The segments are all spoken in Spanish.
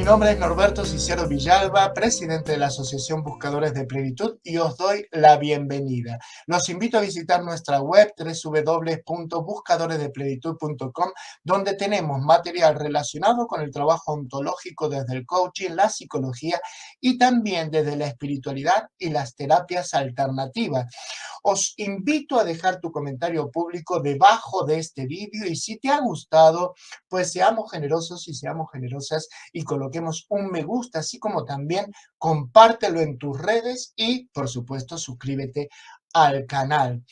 nombre es Norberto Cicero Villalba, presidente de la Asociación Buscadores de Plenitud, y os doy la bienvenida. Los invito a visitar nuestra web www.buscadoresdeplenitud.com, donde tenemos material relacionado con el trabajo ontológico desde el coaching, la psicología y también desde la espiritualidad y las terapias alternativas. Os invito a dejar tu comentario público debajo de este vídeo y si te ha gustado, pues seamos generosos y seamos generosas y coloquemos un me gusta, así como también compártelo en tus redes y, por supuesto, suscríbete al canal.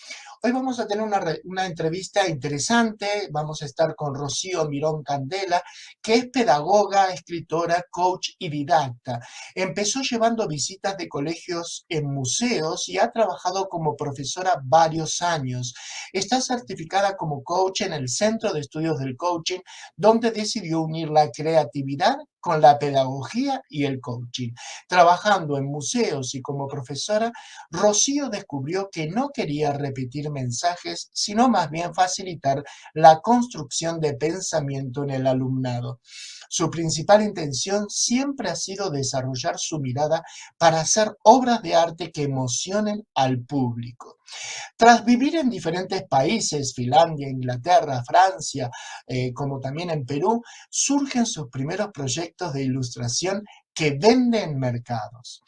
Hoy vamos a tener una entrevista interesante. Vamos a estar con Rocío Mirón Candela, que es pedagoga, escritora, coach y didacta. Empezó llevando visitas de colegios en museos y ha trabajado como profesora varios años. Está certificada como coach en el Centro de Estudios del Coaching, donde decidió unir la creatividad con la pedagogía y el coaching. Trabajando en museos y como profesora, Rocío descubrió que no quería repetir mensajes, sino más bien facilitar la construcción de pensamiento en el alumnado. Su principal intención siempre ha sido desarrollar su mirada para hacer obras de arte que emocionen al público. Tras vivir en diferentes países, Finlandia, Inglaterra, Francia, como también en Perú, surgen sus primeros proyectos de ilustración que venden en mercados.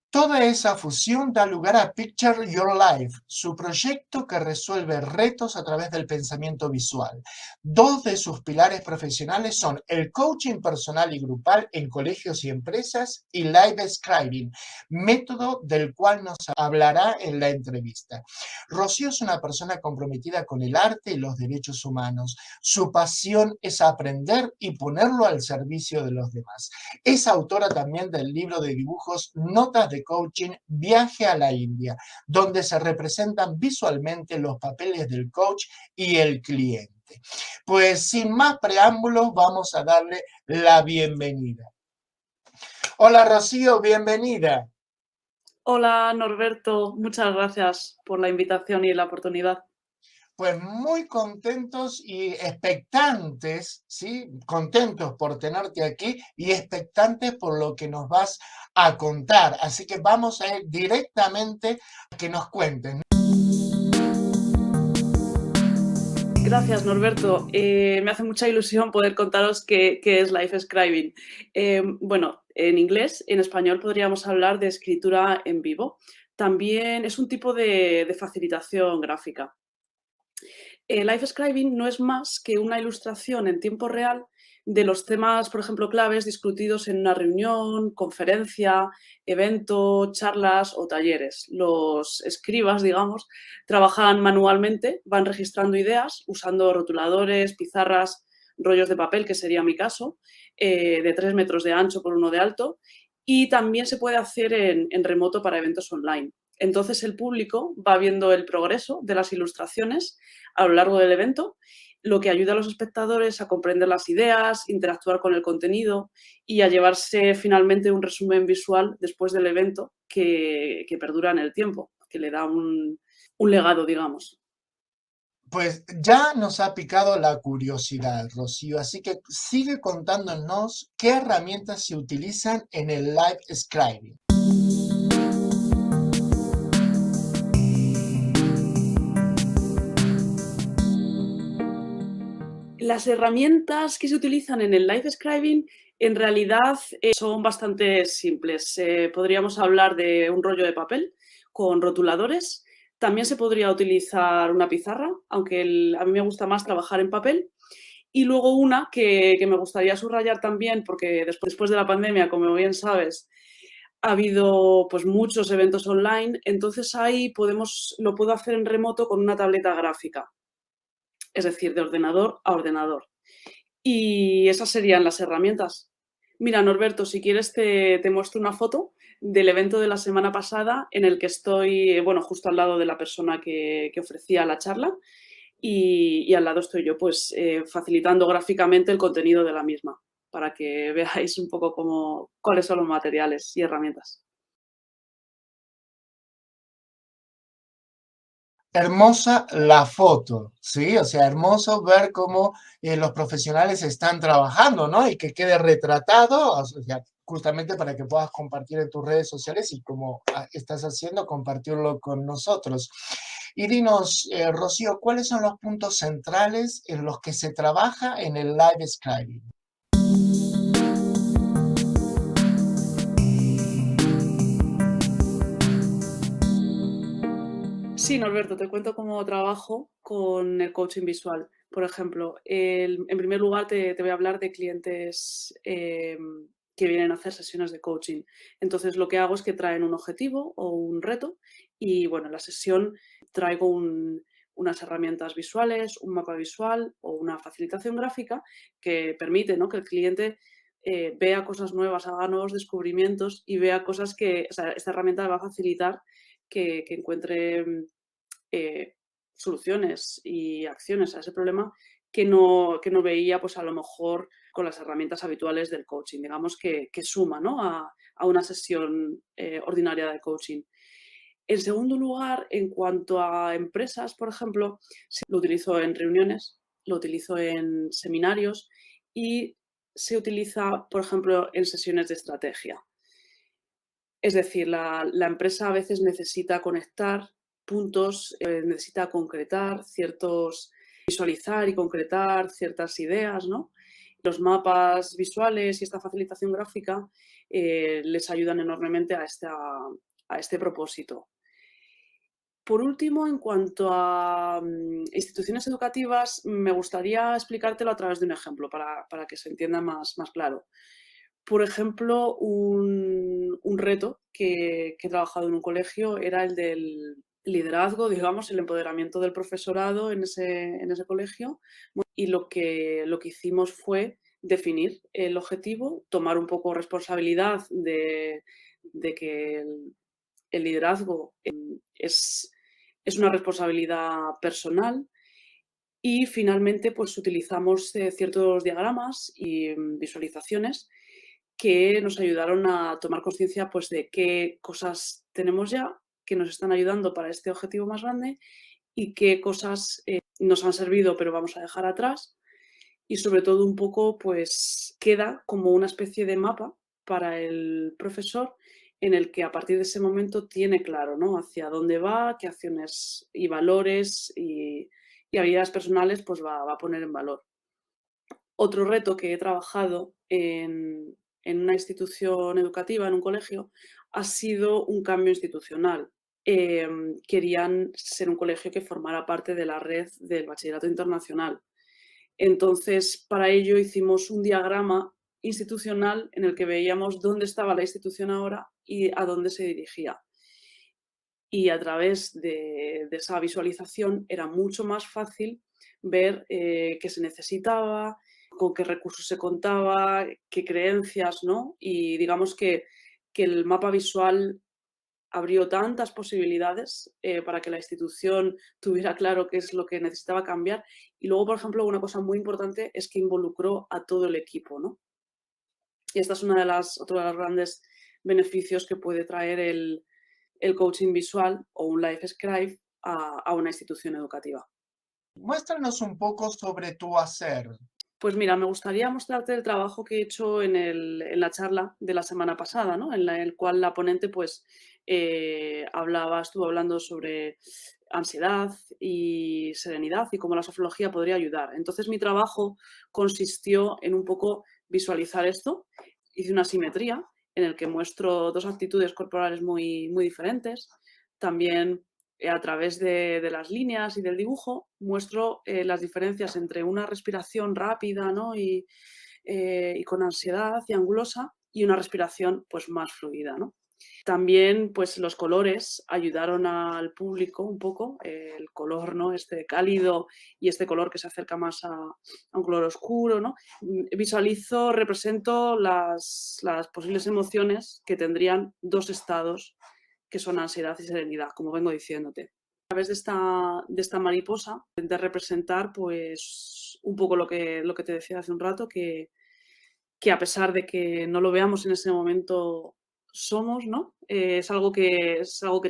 Toda esa fusión da lugar a Picture Your Life, su proyecto que resuelve retos a través del pensamiento visual. Dos de sus pilares profesionales son el coaching personal y grupal en colegios y empresas y live scribing, método del cual nos hablará en la entrevista. Rocío es una persona comprometida con el arte y los derechos humanos. Su pasión es aprender y ponerlo al servicio de los demás. Es autora también del libro de dibujos Notas de Coaching, Viaje a la India, donde se representan visualmente los papeles del coach y el cliente. Pues sin más preámbulos, vamos a darle la bienvenida. Hola Rocío, bienvenida. Hola Norberto, muchas gracias por la invitación y la oportunidad. Pues muy contentos y expectantes, ¿sí? Contentos por tenerte aquí y expectantes por lo que nos vas a contar. Así que vamos a ir directamente a que nos cuentes. Gracias Norberto, me hace mucha ilusión poder contaros qué es Life Scribing. Bueno, en inglés, en español podríamos hablar de escritura en vivo. También es un tipo de facilitación gráfica. Life Scribing no es más que una ilustración en tiempo real de los temas, por ejemplo, claves discutidos en una reunión, conferencia, evento, charlas o talleres. Los escribas, digamos, trabajan manualmente, van registrando ideas usando rotuladores, pizarras, rollos de papel, que sería mi caso, de 3 metros de ancho por 1 de alto, y también se puede hacer en remoto para eventos online. Entonces el público va viendo el progreso de las ilustraciones a lo largo del evento, lo que ayuda a los espectadores a comprender las ideas, interactuar con el contenido y a llevarse finalmente un resumen visual después del evento que perdura en el tiempo, que le da un legado, digamos. Pues ya nos ha picado la curiosidad, Rocío, así que sigue contándonos qué herramientas se utilizan en el live scribing. Las herramientas que se utilizan en el live scribing en realidad son bastante simples. Podríamos hablar de un rollo de papel con rotuladores. También se podría utilizar una pizarra, aunque a mí me gusta más trabajar en papel. Y luego una que me gustaría subrayar también, porque después de la pandemia, como bien sabes, ha habido pues muchos eventos online, entonces ahí lo puedo hacer en remoto con una tableta gráfica, es decir, de ordenador a ordenador. Y esas serían las herramientas. Mira, Norberto, si quieres te muestro una foto del evento de la semana pasada en el que estoy, bueno, justo al lado de la persona que ofrecía la charla y al lado estoy yo, pues, facilitando gráficamente el contenido de la misma para que veáis un poco cuáles son los materiales y herramientas. hermosa la foto, ¿sí? O sea, hermoso ver cómo los profesionales están trabajando, ¿no? Y que quede retratado, o sea, justamente para que puedas compartir en tus redes sociales y como estás haciendo, compartirlo con nosotros. Y dinos, Rocío, ¿cuáles son los puntos centrales en los que se trabaja en el live scribing? Sí, Norberto, te cuento cómo trabajo con el coaching visual. Por ejemplo, en primer lugar te voy a hablar de clientes que vienen a hacer sesiones de coaching. Entonces, lo que hago es que traen un objetivo o un reto y, bueno, en la sesión traigo unas herramientas visuales, un mapa visual o una facilitación gráfica que permite, ¿no?, que el cliente vea cosas nuevas, haga nuevos descubrimientos y vea cosas que, o sea, esta herramienta le va a facilitar que encuentre soluciones y acciones a ese problema que no veía, pues a lo mejor con las herramientas habituales del coaching, digamos que suma, ¿no?, a una sesión ordinaria de coaching. En segundo lugar, en cuanto a empresas, por ejemplo, sí, lo utilizo en reuniones, lo utilizo en seminarios y se utiliza, por ejemplo, en sesiones de estrategia. Es decir, la empresa a veces necesita conectar puntos, necesita concretar ciertos visualizar y concretar ciertas ideas, ¿no? Los mapas visuales y esta facilitación gráfica les ayudan enormemente a este propósito. Por último, en cuanto a instituciones educativas, me gustaría explicártelo a través de un ejemplo para que se entienda más claro. Por ejemplo, un reto que he trabajado en un colegio era el del liderazgo, digamos, el empoderamiento del profesorado en ese colegio. Y lo que hicimos fue definir el objetivo, tomar un poco responsabilidad de que el liderazgo es una responsabilidad personal y finalmente pues utilizamos ciertos diagramas y visualizaciones que nos ayudaron a tomar conciencia pues de qué cosas tenemos ya que nos están ayudando para este objetivo más grande y qué cosas nos han servido pero vamos a dejar atrás y sobre todo un poco pues queda como una especie de mapa para el profesor en el que a partir de ese momento tiene claro, ¿no?, hacia dónde va, qué acciones y valores y habilidades personales pues va a poner en valor. Otro reto que he trabajado en una institución educativa, en un colegio, ha sido un cambio institucional. Querían ser un colegio que formara parte de la red del bachillerato internacional. Entonces, para ello hicimos un diagrama institucional en el que veíamos dónde estaba la institución ahora y a dónde se dirigía. Y a través de esa visualización era mucho más fácil ver qué se necesitaba, con qué recursos se contaba, qué creencias, ¿no? Y digamos que el mapa visual abrió tantas posibilidades para que la institución tuviera claro qué es lo que necesitaba cambiar. Y luego, por ejemplo, una cosa muy importante es que involucró a todo el equipo, ¿no? Y esta es otro de los grandes beneficios que puede traer el coaching visual o un life scribe a una institución educativa. Muéstranos un poco sobre tu hacer. Pues mira, me gustaría mostrarte el trabajo que he hecho en la charla de la semana pasada, ¿no?, en el cual la ponente pues estuvo hablando sobre ansiedad y serenidad y cómo la sofología podría ayudar. Entonces mi trabajo consistió en un poco visualizar esto. Hice una simetría en el que muestro dos actitudes corporales muy diferentes. También a través de las líneas y del dibujo muestro las diferencias entre una respiración rápida, ¿no?, y con ansiedad y angulosa y una respiración pues más fluida, ¿no? También pues los colores ayudaron al público un poco, el color, ¿no?, este cálido y este color que se acerca más a un color oscuro, ¿no? Represento las posibles emociones que tendrían dos estados que son ansiedad y serenidad, como vengo diciéndote. A través de esta mariposa intenté representar pues un poco lo que te decía hace un rato, que a pesar de que no lo veamos en ese momento somos, ¿no? Es algo que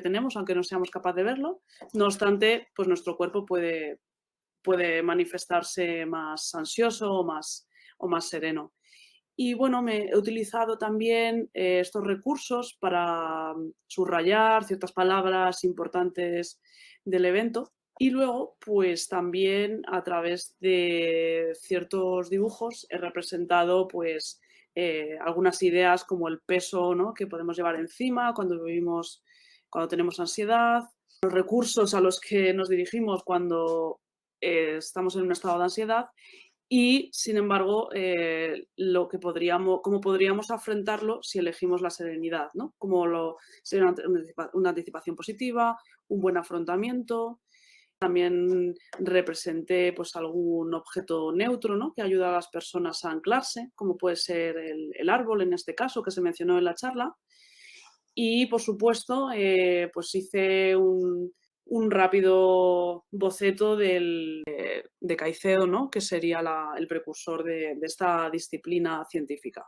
tenemos, aunque no seamos capaces de verlo. No obstante, pues nuestro cuerpo puede manifestarse más ansioso o más sereno. Y bueno, me he utilizado también estos recursos para subrayar ciertas palabras importantes del evento y luego, pues también a través de ciertos dibujos he representado pues algunas ideas como el peso, ¿no?, que podemos llevar encima cuando tenemos ansiedad, los recursos a los que nos dirigimos cuando estamos en un estado de ansiedad y, sin embargo, cómo podríamos afrontarlo si elegimos la serenidad, ¿no? Sería una anticipación positiva, un buen afrontamiento. También representé pues, algún objeto neutro, ¿no?, que ayuda a las personas a anclarse, como puede ser el árbol en este caso que se mencionó en la charla. Y, por supuesto, pues hice un rápido boceto de Caicedo, ¿no?, que sería el precursor de esta disciplina científica.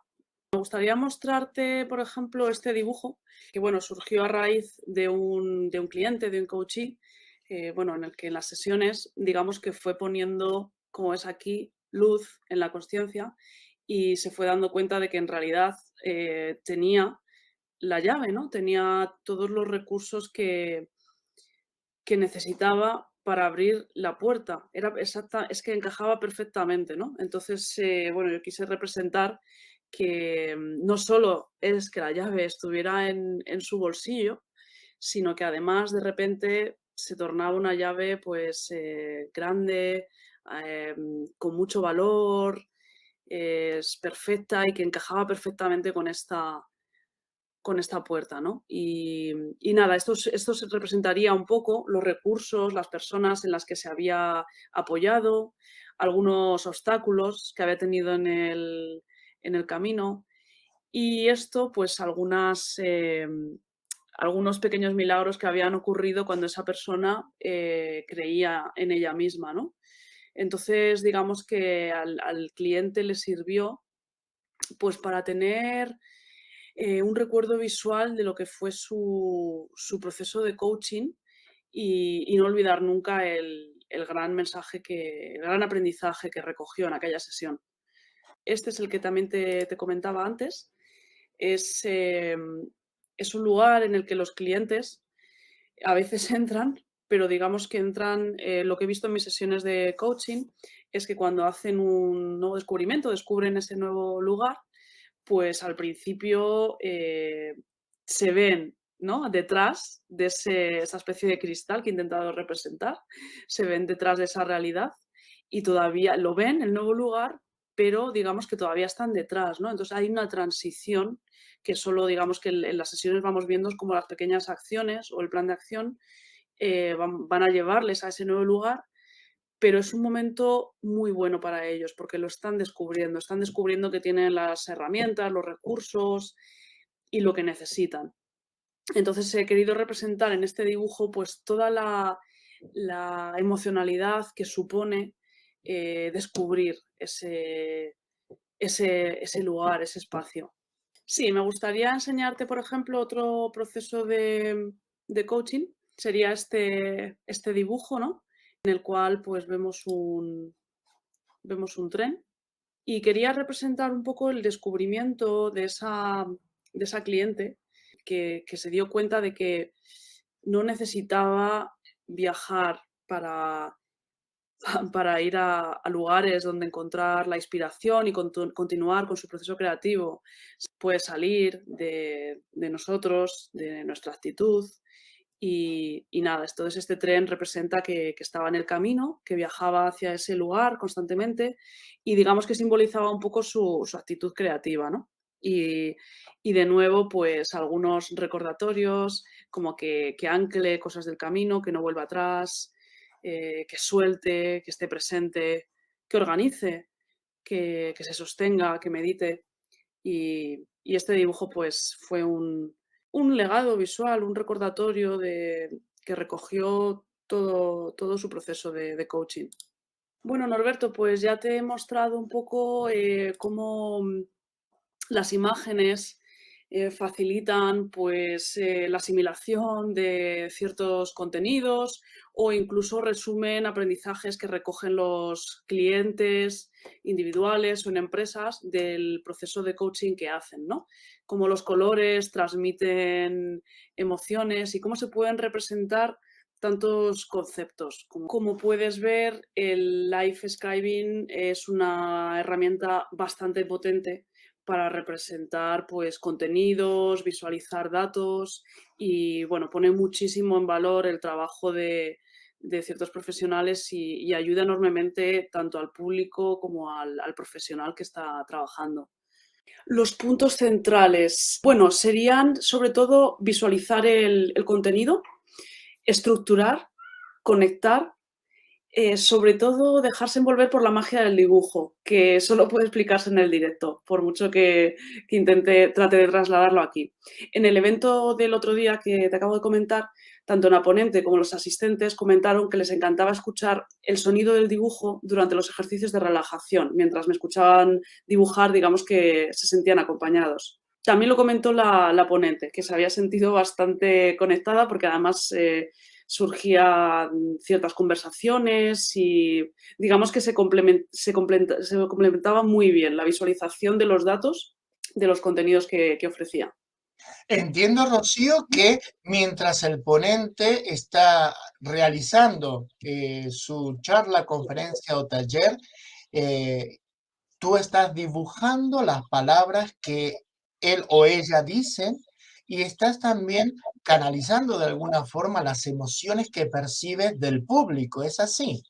Me gustaría mostrarte, por ejemplo, este dibujo, que bueno, surgió a raíz de un cliente, de un coachee, bueno, en el que en las sesiones, digamos que fue poniendo, como es aquí, luz en la consciencia y se fue dando cuenta de que en realidad tenía la llave, ¿no? Tenía todos los recursos que necesitaba para abrir la puerta. Es que encajaba perfectamente, ¿no? Entonces, bueno, yo quise representar que no solo es que la llave estuviera en su bolsillo, sino que además de repente se tornaba una llave pues grande, con mucho valor, es perfecta y que encajaba perfectamente con esta puerta, ¿no? Y nada, esto se representaría un poco los recursos, las personas en las que se había apoyado, algunos obstáculos que había tenido en el camino y esto, pues algunos pequeños milagros que habían ocurrido cuando esa persona creía en ella misma, ¿no? Entonces, digamos que al cliente le sirvió pues para tener un recuerdo visual de lo que fue su proceso de coaching y no olvidar nunca el gran mensaje el gran aprendizaje que recogió en aquella sesión. Este es el que también te comentaba antes. Es, es un lugar en el que los clientes a veces entran, pero digamos que entran, lo que he visto en mis sesiones de coaching es que cuando hacen un nuevo descubrimiento, descubren ese nuevo lugar, pues al principio se ven, ¿no?, detrás de esa especie de cristal que he intentado representar, se ven detrás de esa realidad y todavía lo ven, el nuevo lugar, pero digamos que todavía están detrás, ¿no? Entonces hay una transición que solo digamos que en las sesiones vamos viendo como las pequeñas acciones o el plan de acción van a llevarles a ese nuevo lugar, pero es un momento muy bueno para ellos porque lo están descubriendo que tienen las herramientas, los recursos y lo que necesitan. Entonces he querido representar en este dibujo pues toda la emocionalidad que supone descubrir ese lugar, ese espacio. Sí, me gustaría enseñarte, por ejemplo, otro proceso de coaching. Sería este dibujo, ¿no?, en el cual pues vemos un tren y quería representar un poco el descubrimiento de esa cliente que se dio cuenta de que no necesitaba viajar para ir a lugares donde encontrar la inspiración y continuar con su proceso creativo. Puede salir de nosotros, de nuestra actitud y nada, entonces este tren representa que estaba en el camino, que viajaba hacia ese lugar constantemente y digamos que simbolizaba un poco su actitud creativa, ¿no? Y, y de nuevo, pues algunos recordatorios, como que ancle cosas del camino, que no vuelva atrás, que suelte, que esté presente, que organice, que se sostenga, que medite. Y este dibujo pues fue un legado visual, un recordatorio que recogió todo su proceso de coaching. Bueno, Norberto, pues ya te he mostrado un poco cómo las imágenes facilitan pues, la asimilación de ciertos contenidos o incluso resumen aprendizajes que recogen los clientes individuales o en empresas del proceso de coaching que hacen, ¿no? Cómo los colores transmiten emociones y cómo se pueden representar tantos conceptos. Como puedes ver, el Life Scribing es una herramienta bastante potente para representar pues, contenidos, visualizar datos y bueno, pone muchísimo en valor el trabajo de ciertos profesionales y ayuda enormemente tanto al público como al profesional que está trabajando. Los puntos centrales, bueno, serían sobre todo visualizar el contenido, estructurar, conectar, sobre todo dejarse envolver por la magia del dibujo, que solo puede explicarse en el directo, por mucho que trate de trasladarlo aquí. En el evento del otro día que te acabo de comentar, tanto la ponente como los asistentes comentaron que les encantaba escuchar el sonido del dibujo durante los ejercicios de relajación. Mientras me escuchaban dibujar, digamos que se sentían acompañados. También lo comentó la ponente, que se había sentido bastante conectada porque además surgían ciertas conversaciones y digamos que se complementaba muy bien la visualización de los datos de los contenidos que ofrecía. Entiendo, Rocío, que mientras el ponente está realizando su charla, conferencia o taller, eh, tú estás dibujando las palabras que él o ella dicen y estás también canalizando de alguna forma las emociones que percibes del público. ¿Es así?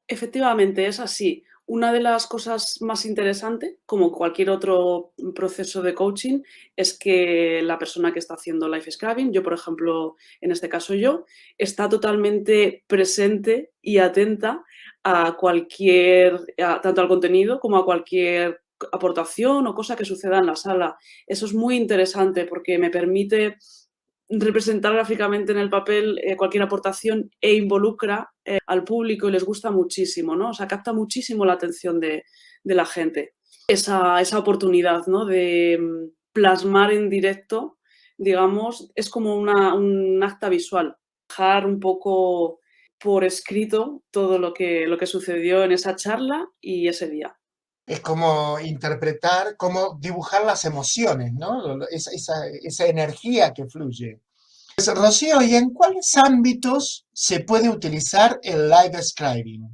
Efectivamente, es así. Una de las cosas más interesantes, como cualquier otro proceso de coaching, es que la persona que está haciendo life scribing, yo por ejemplo, en este caso yo, está totalmente presente y atenta a tanto al contenido como a cualquier aportación o cosa que suceda en la sala. Eso es muy interesante porque me permite representar gráficamente en el papel cualquier aportación e involucra al público y les gusta muchísimo, ¿no? O sea, capta muchísimo la atención de la gente. Esa oportunidad, ¿no? De plasmar en directo, digamos, es como un acta visual. Dejar un poco por escrito todo lo que sucedió en esa charla y ese día. Es como interpretar, como dibujar las emociones, ¿no? Esa energía que fluye. Pues, Rocío, ¿y en cuáles ámbitos se puede utilizar el live scribing?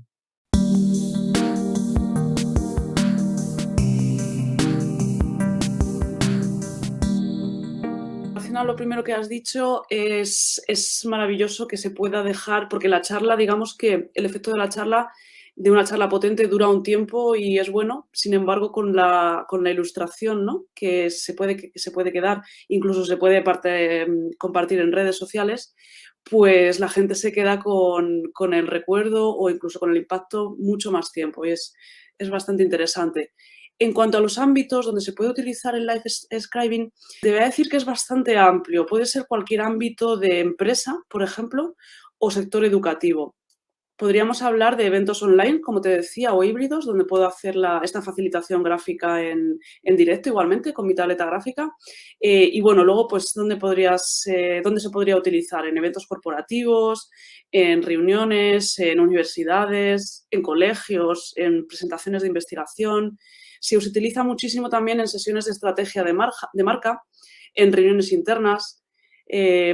Lo primero que has dicho es maravilloso que se pueda dejar, porque la charla, digamos que el efecto de la charla, de una charla potente, dura un tiempo y es bueno. Sin embargo, con la ilustración, ¿no? que se puede quedar, incluso se puede compartir en redes sociales, pues la gente se queda con el recuerdo o incluso con el impacto mucho más tiempo y es bastante interesante. En cuanto a los ámbitos donde se puede utilizar el live scribing, te voy a decir que es bastante amplio. Puede ser cualquier ámbito de empresa, por ejemplo, o sector educativo. Podríamos hablar de eventos online, como te decía, o híbridos, donde puedo hacer esta facilitación gráfica en directo igualmente con mi tableta gráfica. Y bueno, luego, pues, ¿dónde se podría utilizar? En eventos corporativos, en reuniones, en universidades, en colegios, en presentaciones de investigación. Se utiliza muchísimo también en sesiones de estrategia de marca, en reuniones internas,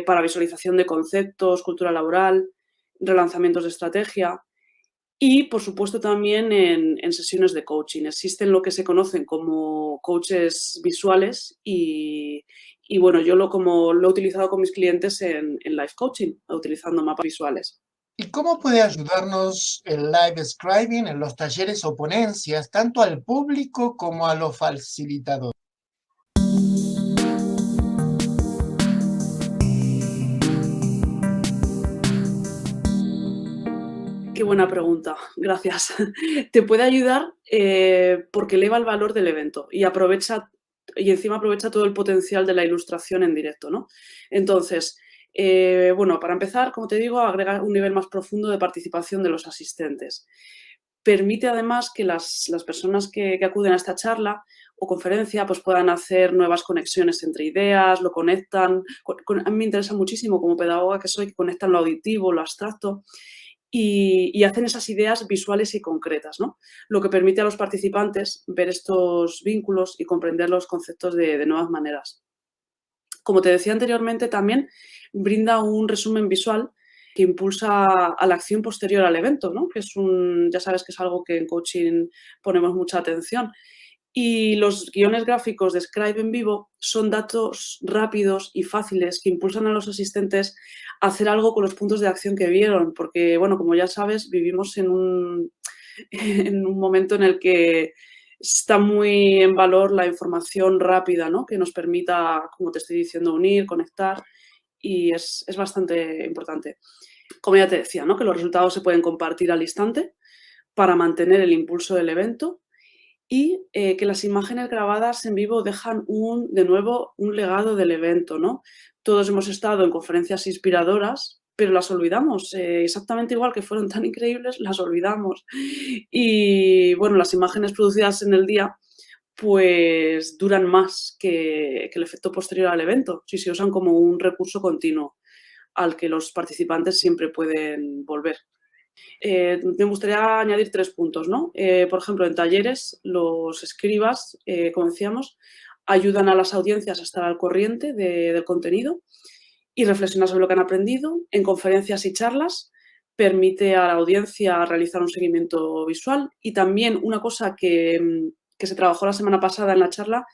para visualización de conceptos, cultura laboral, relanzamientos de estrategia y, por supuesto, también en sesiones de coaching. Existen lo que se conocen como coaches visuales y bueno, como lo he utilizado con mis clientes en live coaching, utilizando mapas visuales. ¿Y cómo puede ayudarnos el live scribing en los talleres o ponencias, tanto al público como a los facilitadores? Qué buena pregunta, gracias. Te puede ayudar porque eleva el valor del evento y encima aprovecha todo el potencial de la ilustración en directo, ¿no? Entonces, bueno, para empezar, como te digo, agrega un nivel más profundo de participación de los asistentes. Permite además que las personas que acuden a esta charla o conferencia, pues puedan hacer nuevas conexiones entre ideas, lo conectan. A mí me interesa muchísimo como pedagoga que soy, que conectan lo auditivo, lo abstracto y hacen esas ideas visuales y concretas, ¿no? Lo que permite a los participantes ver estos vínculos y comprender los conceptos de nuevas maneras. Como te decía anteriormente, también brinda un resumen visual que impulsa a la acción posterior al evento, ¿no? Que ya sabes que es algo que en coaching ponemos mucha atención. Y los guiones gráficos de Scribe en vivo son datos rápidos y fáciles que impulsan a los asistentes a hacer algo con los puntos de acción que vieron, porque, bueno, como ya sabes, vivimos en un, en un momento en el que está muy en valor la información rápida, ¿no? Que nos permita, como te estoy diciendo, unir, conectar y es bastante importante. Como ya te decía, ¿no? Que los resultados se pueden compartir al instante para mantener el impulso del evento y que las imágenes grabadas en vivo dejan de nuevo, un legado del evento, ¿no? Todos hemos estado en conferencias inspiradoras, pero las olvidamos, exactamente igual que fueron tan increíbles, las olvidamos. Y bueno, las imágenes producidas en el día, pues duran más que el efecto posterior al evento, si se usan como un recurso continuo al que los participantes siempre pueden volver. Me gustaría añadir 3 puntos, ¿no? Por ejemplo, en talleres, los escribas, como decíamos, ayudan a las audiencias a estar al corriente del contenido y reflexionar sobre lo que han aprendido. En conferencias y charlas, permite a la audiencia realizar un seguimiento visual. Y también una cosa que se trabajó la semana pasada en la charla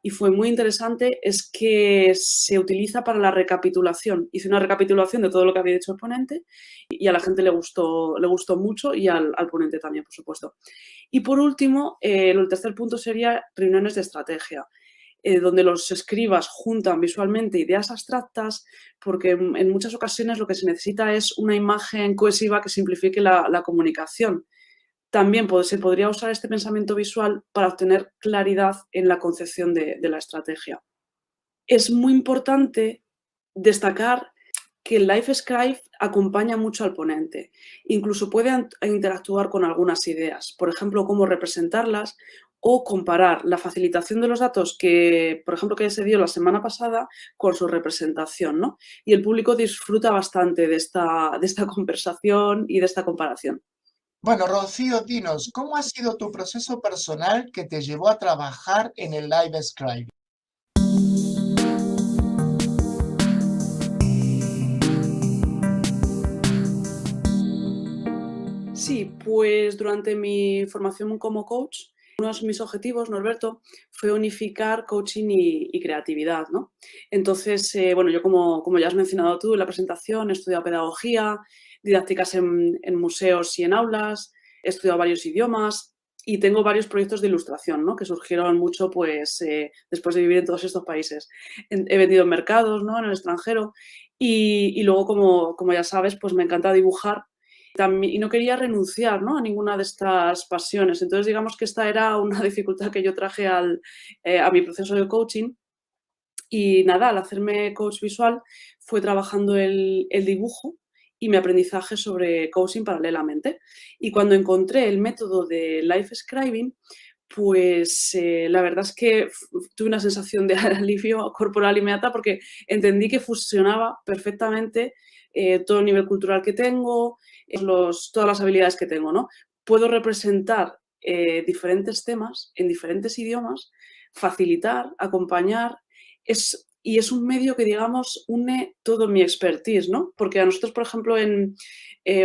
y fue muy interesante es que se utiliza para la recapitulación. Hice una recapitulación de todo lo que había dicho el ponente y a la gente le gustó mucho y al ponente también, por supuesto. Y por último, el tercer punto sería reuniones de estrategia, donde los escribas juntan visualmente ideas abstractas, porque en muchas ocasiones lo que se necesita es una imagen cohesiva que simplifique la comunicación. También se podría usar este pensamiento visual para obtener claridad en la concepción de la estrategia. Es muy importante destacar que el Life Scribe acompaña mucho al ponente. Incluso puede interactuar con algunas ideas, por ejemplo, cómo representarlas o comparar la facilitación de los datos que, por ejemplo, que se dio la semana pasada con su representación, ¿no? Y el público disfruta bastante de esta conversación y de esta comparación. Bueno, Rocío, dinos, ¿cómo ha sido tu proceso personal que te llevó a trabajar en el Live Scribe? Sí, pues durante mi formación como coach, uno de mis objetivos, Norberto, fue unificar coaching y creatividad, ¿no? Entonces, bueno, yo como ya has mencionado tú en la presentación, he estudiado pedagogía, didácticas en museos y en aulas, he estudiado varios idiomas y tengo varios proyectos de ilustración, ¿no? Que surgieron mucho, pues, después de vivir en todos estos países. He vendido en mercados, ¿no? En el extranjero y luego, como ya sabes, pues me encanta dibujar y no quería renunciar, ¿no? A ninguna de estas pasiones. Entonces, digamos que esta era una dificultad que yo traje a mi proceso de coaching. Y nada, al hacerme coach visual fue trabajando el dibujo y mi aprendizaje sobre coaching paralelamente. Y cuando encontré el método de life scribing, pues la verdad es que tuve una sensación de alivio corporal inmediata porque entendí que fusionaba perfectamente todo el nivel cultural que tengo, todas las habilidades que tengo, ¿no? Puedo representar diferentes temas en diferentes idiomas, facilitar, acompañar, y es un medio que, digamos, une todo mi expertise, ¿no? Porque a nosotros, por ejemplo,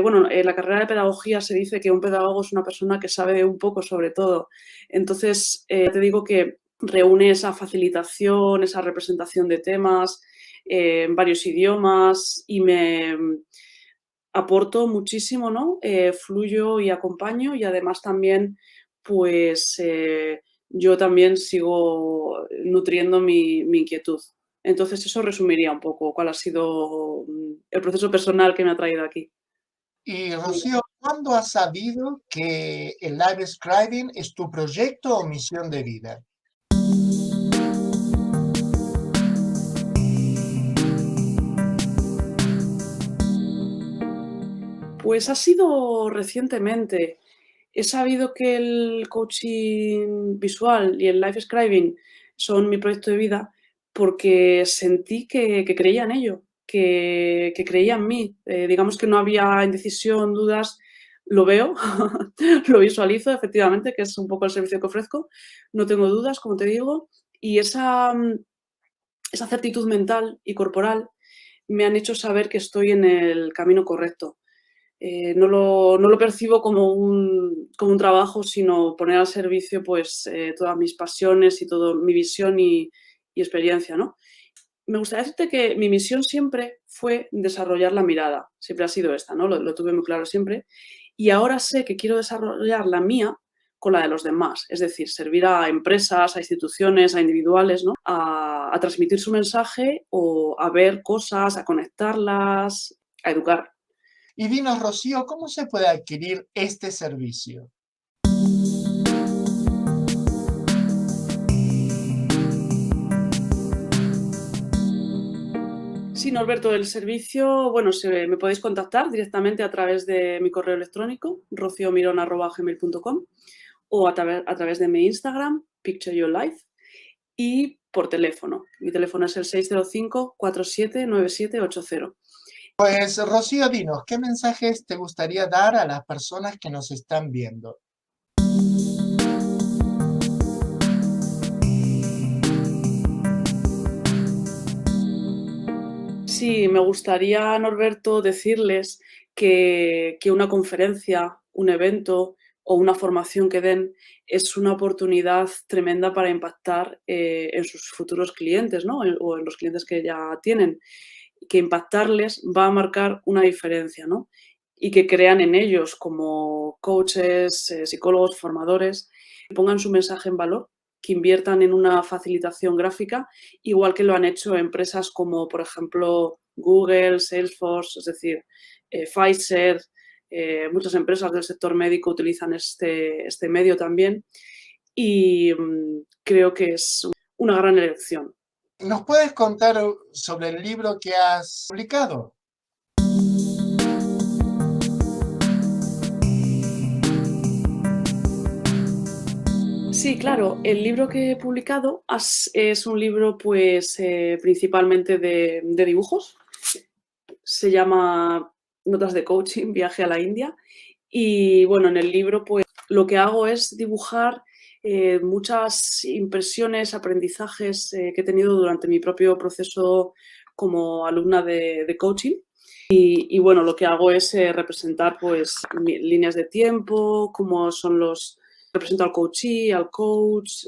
bueno, en la carrera de pedagogía se dice que un pedagogo es una persona que sabe de un poco sobre todo. Entonces, te digo que reúne esa facilitación, esa representación de temas en varios idiomas y me aporto muchísimo, ¿no? Fluyo y acompaño y además también, pues, yo también sigo nutriendo mi inquietud. Entonces, eso resumiría un poco cuál ha sido el proceso personal que me ha traído aquí. Y Rocío, ¿cuándo has sabido que el Live Scribing es tu proyecto o misión de vida? Pues ha sido recientemente. he sabido que el coaching visual y el life scribing son mi proyecto de vida porque sentí que creía en ello, que creía en mí. Digamos que no había indecisión, dudas, lo veo, lo visualizo efectivamente, que es un poco el servicio que ofrezco. No tengo dudas, como te digo, y esa certitud mental y corporal me han hecho saber que estoy en el camino correcto. No lo percibo como un trabajo, sino poner al servicio pues, todas mis pasiones y toda mi visión y experiencia, ¿no? Me gustaría decirte que mi misión siempre fue desarrollar la mirada, siempre ha sido esta, ¿no? Lo tuve muy claro siempre. Y ahora sé que quiero desarrollar la mía con la de los demás, es decir, servir a empresas, a instituciones, a individuales, ¿no? A transmitir su mensaje o a ver cosas, a conectarlas, a educar. Y dinos, Rocío, ¿cómo se puede adquirir este servicio? Sí, Norberto, el servicio, bueno, me podéis contactar directamente a través de mi correo electrónico, rociomiron@gmail.com, o a través de mi Instagram, Picture Your Life, y por teléfono. Mi teléfono es el 605-479780. Pues, Rocío, dinos, ¿qué mensajes te gustaría dar a las personas que nos están viendo? Sí, me gustaría, Norberto, decirles que una conferencia, un evento o una formación que den es una oportunidad tremenda para impactar en sus futuros clientes, ¿no? O en los clientes que ya tienen. Que impactarles va a marcar una diferencia, ¿no? Y que crean en ellos como coaches, psicólogos, formadores, que pongan su mensaje en valor, que inviertan en una facilitación gráfica, igual que lo han hecho empresas como, por ejemplo, Google, Salesforce, es decir, Pfizer, muchas empresas del sector médico utilizan este medio también y creo que es una gran elección. ¿Nos puedes contar sobre el libro que has publicado? Sí, claro. El libro que he publicado es un libro, pues, principalmente de dibujos. Se llama Notas de coaching, viaje a la India. Y bueno, en el libro, pues, lo que hago es dibujar muchas impresiones, aprendizajes que he tenido durante mi propio proceso como alumna de coaching. Y bueno, lo que hago es representar, pues, líneas de tiempo, cómo son represento al coachee, al coach,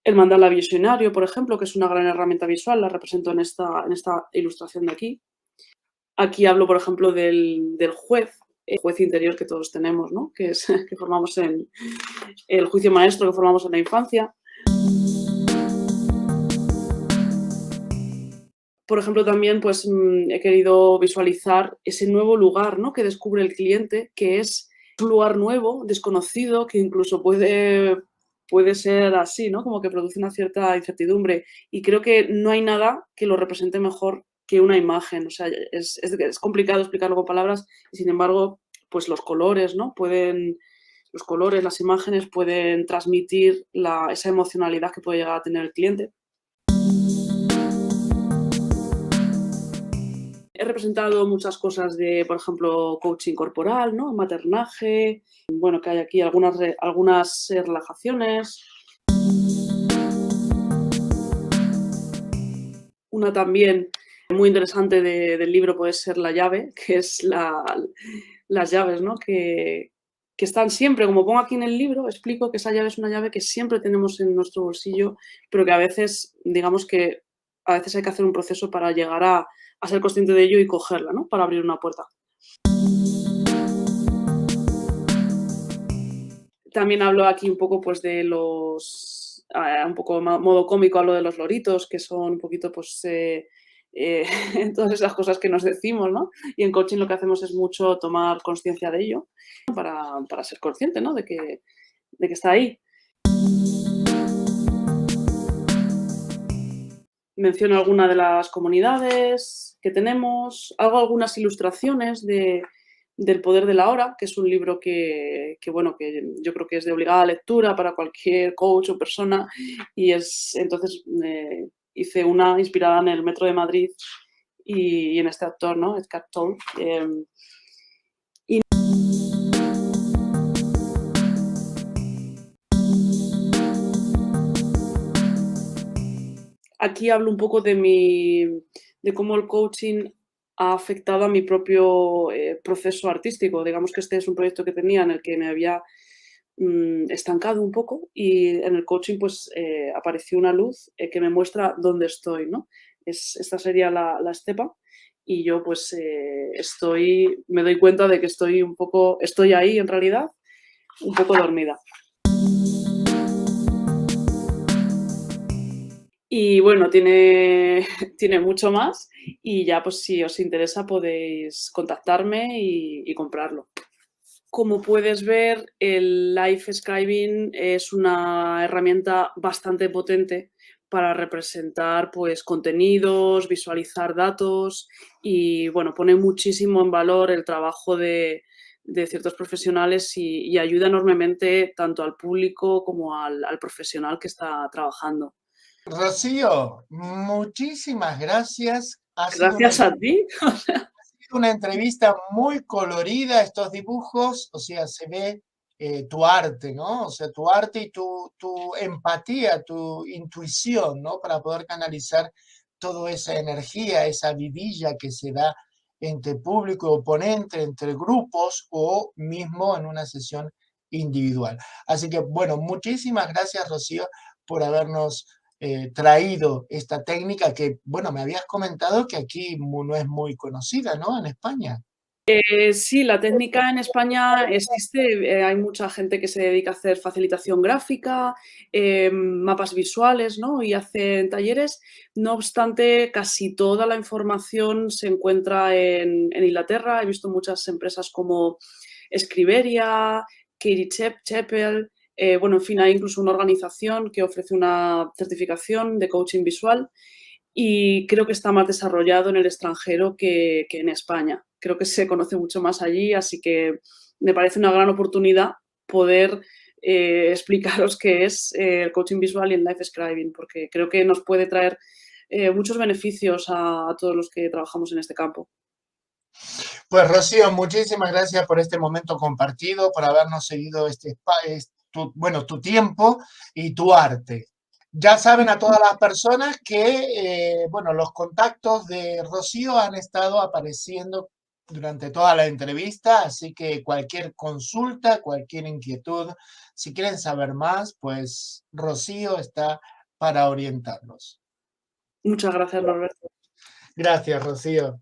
el mandala visionario, por ejemplo, que es una gran herramienta visual, la represento en esta ilustración de aquí. Aquí hablo, por ejemplo, del juez, el juez interior que todos tenemos, ¿no? Que es que formamos en el juicio maestro que formamos en la infancia. Por ejemplo, también, pues, he querido visualizar ese nuevo lugar, ¿no? Que descubre el cliente, que es un lugar nuevo, desconocido, que incluso puede ser así, ¿no? Como que produce una cierta incertidumbre. Y creo que no hay nada que lo represente mejor que una imagen. O sea, es complicado explicarlo con palabras y, sin embargo, pues los colores, ¿no? Los colores, las imágenes pueden transmitir esa emocionalidad que puede llegar a tener el cliente. He representado muchas cosas de, por ejemplo, coaching corporal, ¿no? Maternaje, bueno, que hay aquí algunas relajaciones. Una también muy interesante del libro puede ser la llave, que es las llaves, ¿no? Que están siempre, como pongo aquí en el libro, explico que esa llave es una llave que siempre tenemos en nuestro bolsillo, pero que a veces, digamos que a veces hay que hacer un proceso para llegar a ser consciente de ello y cogerla, ¿no? Para abrir una puerta. También hablo aquí un poco, pues, de un poco modo cómico, hablo de los loritos, que son un poquito, pues, eh, todas esas cosas que nos decimos, ¿no? Y en coaching lo que hacemos es mucho tomar conciencia de ello para ser consciente, ¿no? De que está ahí. Menciono alguna de las comunidades que tenemos, hago algunas ilustraciones del poder de la hora, que es un libro bueno, que yo creo que es de obligada lectura para cualquier coach o persona, y entonces hice una inspirada en el Metro de Madrid y en este actor, ¿no? Eckhart Tolle. Y aquí hablo un poco de cómo el coaching ha afectado a mi propio proceso artístico. Digamos que este es un proyecto que tenía en el que me había estancado un poco, y en el coaching pues apareció una luz que me muestra dónde estoy, ¿no? Esta sería la estepa, y yo pues me doy cuenta de que estoy ahí en realidad, un poco dormida. Y bueno, tiene, tiene mucho más, y ya pues si os interesa podéis contactarme y comprarlo. Como puedes ver, el Life Scribing es una herramienta bastante potente para representar pues, contenidos, visualizar datos y bueno, pone muchísimo en valor el trabajo de ciertos profesionales y ayuda enormemente tanto al público como al profesional que está trabajando. Rocío, muchísimas gracias. Ha sido Gracias a ti. una entrevista muy colorida, estos dibujos, o sea, se ve tu arte, ¿no? O sea, tu arte y tu empatía, tu intuición, ¿no? Para poder canalizar toda esa energía, esa vidilla que se da entre público y oponente, entre grupos o mismo en una sesión individual. Así que, bueno, muchísimas gracias, Rocío, por habernos traído esta técnica que, bueno, me habías comentado que aquí no es muy conocida, ¿no? En España. Sí, la técnica en España existe, hay mucha gente que se dedica a hacer facilitación gráfica, mapas visuales, ¿no? Y hacen talleres. No obstante, casi toda la información se encuentra en Inglaterra. He visto muchas empresas como Scriberia, Katie Chapel, bueno, en fin, hay incluso una organización que ofrece una certificación de coaching visual, y creo que está más desarrollado en el extranjero que en España. Creo que se conoce mucho más allí, así que me parece una gran oportunidad poder explicaros qué es el coaching visual y el life scribing, porque creo que nos puede traer muchos beneficios a todos los que trabajamos en este campo. Pues Rocío, muchísimas gracias por este momento compartido, por habernos seguido bueno, tu tiempo y tu arte. Ya saben a todas las personas que, bueno, los contactos de Rocío han estado apareciendo durante toda la entrevista, así que cualquier consulta, cualquier inquietud, si quieren saber más, pues Rocío está para orientarlos. Muchas gracias, Norberto. Gracias, Rocío.